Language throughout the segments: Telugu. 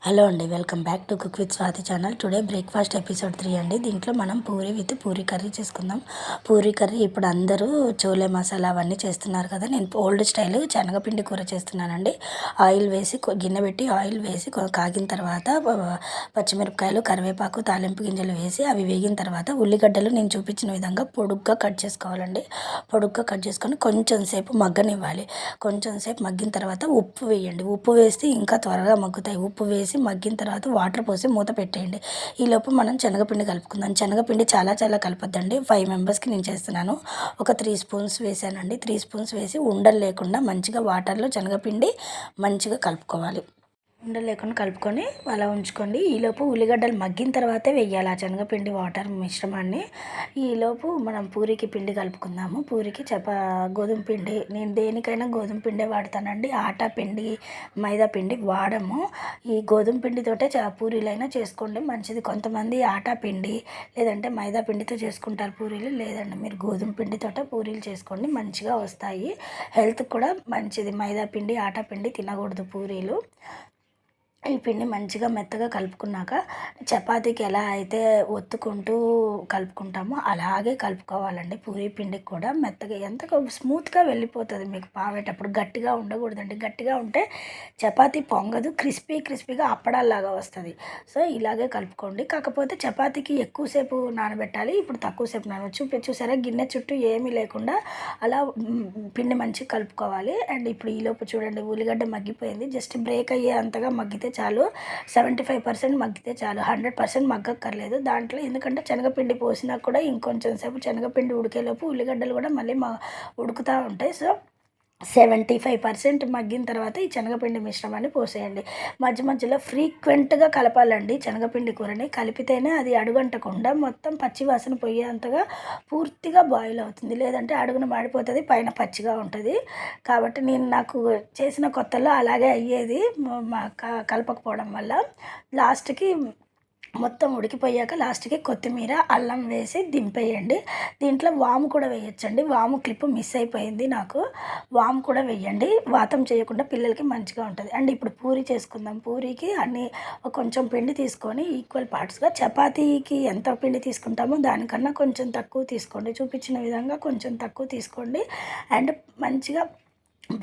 హలో అండి, welcome back to cook with Swathi channel. Today breakfast episode 3 అండి. దీంట్లో మనం పూరి విత్ పూరి కర్రీ చేసుకుందాం. పూరి కర్రీ ఇప్పుడు అందరూ చోలే మసాలా అవన్నీ చేస్తున్నారు కదా, నేను ఓల్డ్ స్టైల్ శనగపిండి కూర చేస్తున్నానండి. ఆయిల్ వేసి గిన్నె పెట్టి ఆయిల్ వేసి కాగిన తర్వాత పచ్చిమిరపకాయలు, కరివేపాకు, తాలింపు గింజలు వేసి అవి వేగిన తర్వాత ఉల్లిగడ్డలు నేను చూపించిన విధంగా పొడుగ్గా కట్ చేసుకోవాలండి. పొడుగ్గా కట్ చేసుకొని కొంచెం సేపు మగ్గనివ్వాలి. కొంచెం సేపు మగ్గిన తర్వాత ఉప్పు వేయండి. ఉప్పు వేస్తే ఇంకా త్వరగా మగ్గుతాయి. ఉప్పు వేసి మగ్గిన తర్వాత వాటర్ పోసి మూత పెట్టేయండి. ఈలోపు మనం శనగపిండి కలుపుకుందాం. శనగపిండి చాలా కలపొద్దండి. 5 మెంబర్స్కి నేను చేస్తున్నాను. ఒక 3 స్పూన్స్ వేసానండి. 3 స్పూన్స్ వేసి ఉండలు లేకుండా మంచిగా వాటర్లో శనగపిండి మంచిగా కలుపుకోవాలి. ఉండలు లేకుండా కలుపుకొని అలా ఉంచుకోండి. ఈలోపు ఉల్లిగడ్డలు మగ్గిన తర్వాతే వేయాలి ఆ శనగపిండి వాటర్ మిశ్రమాన్ని. ఈలోపు మనం పూరికి పిండి కలుపుకుందాము. పూరికి గోధుమ పిండి, నేను దేనికైనా గోధుమ పిండే వాడతానండి. ఆటా పిండి, మైదా పిండి వాడము. ఈ గోధుమ పిండితోటే పూరీలైనా చేసుకోండి, మంచిది. కొంతమంది ఆటా పిండి లేదంటే మైదా పిండితో చేసుకుంటారు పూరీలు. లేదండి, మీరు గోధుమ పిండితోటే పూరీలు చేసుకోండి, మంచిగా వస్తాయి. హెల్త్కి కూడా మంచిది. మైదా పిండి, ఆటా పిండి తినకూడదు పూరీలు. ఈ పిండి మంచిగా మెత్తగా కలుపుకున్నాక చపాతీకి ఎలా అయితే ఒత్తుకుంటూ కలుపుకుంటామో అలాగే కలుపుకోవాలండి. పూరీ పిండికి కూడా మెత్తగా ఎంత స్మూత్గా వెళ్ళిపోతుంది. మీకు పావేటప్పుడు గట్టిగా ఉండకూడదండి. గట్టిగా ఉంటే చపాతీ పొంగదు, క్రిస్పీగా అప్పడాల్లాగా వస్తుంది. సో ఇలాగే కలుపుకోండి. కాకపోతే చపాతీకి ఎక్కువసేపు నానబెట్టాలి, ఇప్పుడు తక్కువసేపు చూసారా గిన్నె చుట్టూ ఏమీ లేకుండా అలా పిండి మంచిగా కలుపుకోవాలి. అండ్ ఇప్పుడు ఈలోపు చూడండి, ఉల్లిగడ్డ మగ్గిపోయింది. జస్ట్ బ్రేక్ అయ్యే అంతగా మగ్గితే చాలు. 75% మగ్గితే చాలు, 100% మగ్గక్కర్లేదు దాంట్లో. ఎందుకంటే శనగపిండి పోసినా కూడా ఇంకొంచెం సేపు శనగపిండి ఉడికేలోపు ఉల్లిగడ్డలు కూడా మళ్ళీ ఉడుకుతూ ఉంటాయి. సో 75% మగ్గిన తర్వాత ఈ శనగపిండి మిశ్రమాన్ని పోసేయండి. మధ్యలో ఫ్రీక్వెంట్గా కలపాలండి శనగపిండి కూరని. కలిపితేనే అది అడుగంటకుండా మొత్తం పచ్చి వాసన పోయేంతగా పూర్తిగా బాయిల్ అవుతుంది. లేదంటే అడుగున మాడిపోతుంది, పైన పచ్చిగా ఉంటుంది. కాబట్టి నాకు చేసిన కొత్తలో అలాగే అయ్యేది, కలపకపోవడం వల్ల. లాస్ట్కి మొత్తం ఉడికిపోయాక లాస్ట్కి కొత్తిమీర, అల్లం వేసి దింపేయండి. దీంట్లో వాము కూడా వేయచ్చండి. వాము క్లిప్ మిస్ అయిపోయింది నాకు. వాము కూడా వేయండి, వాతం చేయకుండా పిల్లలకి మంచిగా ఉంటుంది. అండ్ ఇప్పుడు పూరి చేసుకుందాం. పూరికి కొంచెం పిండి తీసుకొని ఈక్వల్ పార్ట్స్గా, చపాతీకి ఎంత పిండి తీసుకుంటామో దానికన్నా కొంచెం తక్కువ తీసుకోండి. చూపించిన విధంగా కొంచెం తక్కువ తీసుకోండి. అండ్ మంచిగా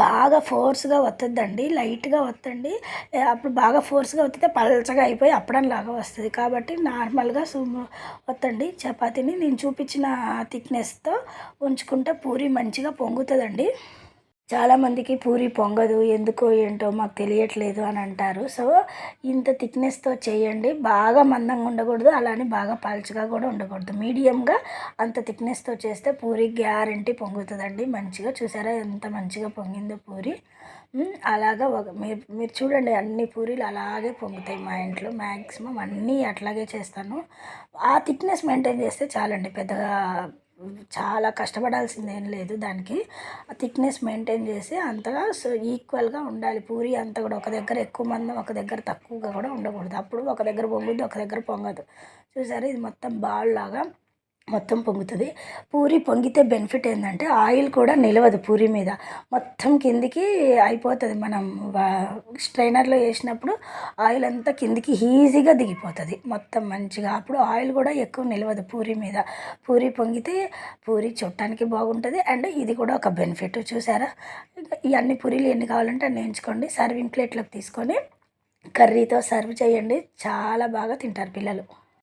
బాగా ఫోర్స్గా వత్తద్దండి, లైట్గా వత్తండి. అప్పుడు బాగా ఫోర్స్గా వత్తితే పల్చగా అయిపోయి అప్పడంలాగా వస్తుంది. కాబట్టి నార్మల్గా వత్తండి. చపాతీని నేను చూపించిన థిక్నెస్తో ఉంచుకుంటే పూరి మంచిగా పొంగుతుందండి. చాలామందికి పూరి పొంగదు, ఎందుకో ఏంటో మాకు తెలియట్లేదు అని అంటారు. సో ఇంత థిక్నెస్తో చేయండి. బాగా మందంగా ఉండకూడదు, అలానే బాగా పల్చగా కూడా ఉండకూడదు. మీడియంగా అంత థిక్నెస్తో చేస్తే పూరి గ్యారెంటీ పొంగుతుందండి మంచిగా. చూసారా ఎంత మంచిగా పొంగిందో పూరి. అలాగా మీరు చూడండి, అన్ని పూరీలు అలాగే పొంగుతాయి మా ఇంట్లో. మ్యాక్సిమం అన్నీ అట్లాగే చేస్తాను. ఆ థిక్నెస్ మెయింటైన్ చేస్తే చాలండి, పెద్దగా చాలా కష్టపడాల్సిందేం లేదు దానికి. థిక్నెస్ మెయింటైన్ చేసి అంతగా ఈక్వల్గా ఉండాలి. పూరి అంతా కూడా ఒక దగ్గర ఎక్కువ మందం, ఒక దగ్గర తక్కువగా కూడా ఉండకూడదు. అప్పుడు ఒక దగ్గర పొంగుద్ది, ఒక దగ్గర పొంగదు. చూసారు, ఇది మొత్తం బాల్ లాగా మొత్తం పొంగుతుంది. పూరి పొంగితే బెనిఫిట్ ఏంటంటే ఆయిల్ కూడా నిలవదు పూరి మీద, మొత్తం కిందికి అయిపోతుంది. మనం స్ట్రైనర్లో వేసినప్పుడు ఆయిల్ అంతా కిందికి ఈజీగా దిగిపోతుంది మొత్తం మంచిగా. అప్పుడు ఆయిల్ కూడా ఎక్కువ నిలవదు పూరి మీద. పూరి పొంగితే పూరి చూడటానికి బాగుంటుంది. అండ్ ఇది కూడా ఒక బెనిఫిట్. చూసారా, ఈ అన్ని పూరీలు ఎన్ని కావాలంటే అన్ని ఎంచుకోండి. సర్వింగ్ ప్లేట్లోకి తీసుకొని కర్రీతో సర్వ్ చేయండి, చాలా బాగా తింటారు పిల్లలు.